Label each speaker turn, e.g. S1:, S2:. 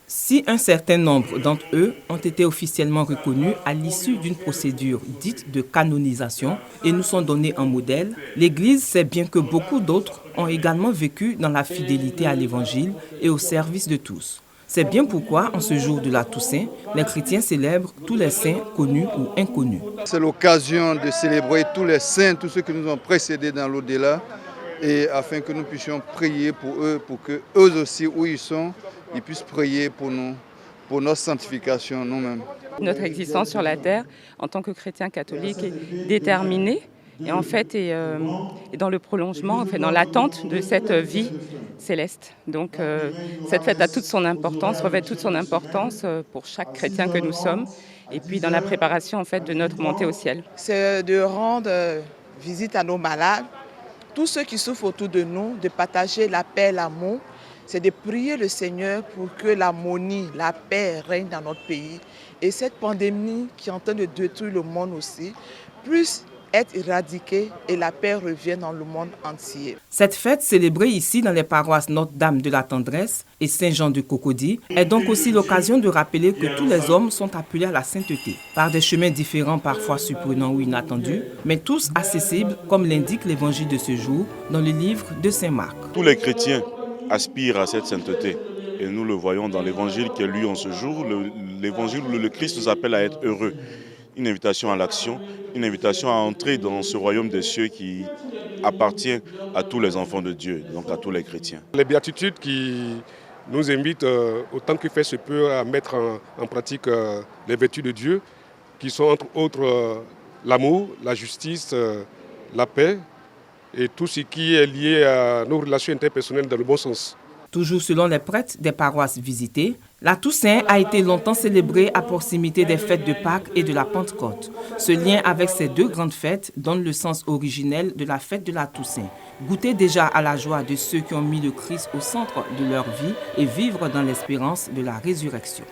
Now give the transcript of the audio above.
S1: Si un certain nombre d'entre eux ont été officiellement reconnus à l'issue d'une procédure dite de canonisation et nous sont donnés en modèle, l'Église sait bien que beaucoup d'autres ont également vécu dans la fidélité à l'Évangile et au service de tous. C'est bien pourquoi, en ce jour de la Toussaint, les chrétiens célèbrent tous les saints connus ou inconnus.
S2: C'est l'occasion de célébrer tous les saints, tous ceux qui nous ont précédés dans l'au-delà, et afin que nous puissions prier pour eux, pour que eux aussi, où ils sont, ils puissent prier pour nous, pour notre sanctification nous-mêmes.
S3: Notre existence sur la terre, en tant que chrétien catholique, est déterminée et en fait est dans le prolongement, en fait, dans l'attente de cette vie céleste. Donc cette fête a toute son importance, revêt toute son importance pour chaque chrétien que nous sommes, et puis dans la préparation en fait de notre montée au ciel.
S4: C'est de rendre visite à nos malades, tous ceux qui souffrent autour de nous, de partager la paix, l'amour. C'est de prier le Seigneur pour que l'harmonie, la paix règne dans notre pays. Et cette pandémie qui est en train de détruire le monde aussi, puisse être éradiquée et la paix revienne dans le monde entier.
S1: Cette fête célébrée ici dans les paroisses Notre-Dame de la Tendresse et Saint-Jean de Cocody est donc aussi l'occasion de rappeler que tous les hommes sont appelés à la sainteté, par des chemins différents, parfois surprenants ou inattendus, mais tous accessibles comme l'indique l'évangile de ce jour dans le livre de Saint Marc.
S5: Tous les chrétiens aspirent à cette sainteté. Et nous le voyons dans l'évangile qui est lu en ce jour, l'évangile où le Christ nous appelle à être heureux. Une invitation à l'action, une invitation à entrer dans ce royaume des cieux qui appartient à tous les enfants de Dieu, donc à tous les chrétiens.
S6: Les béatitudes qui nous invitent, autant que faire se peut, à mettre en pratique les vertus de Dieu, qui sont entre autres l'amour, la justice, la paix, et tout ce qui est lié à nos relations interpersonnelles dans le bon sens.
S1: Toujours selon les prêtres des paroisses visitées, la Toussaint a été longtemps célébrée à proximité des fêtes de Pâques et de la Pentecôte. Ce lien avec ces deux grandes fêtes donne le sens originel de la fête de la Toussaint. Goûter déjà à la joie de ceux qui ont mis le Christ au centre de leur vie et vivre dans l'espérance de la résurrection.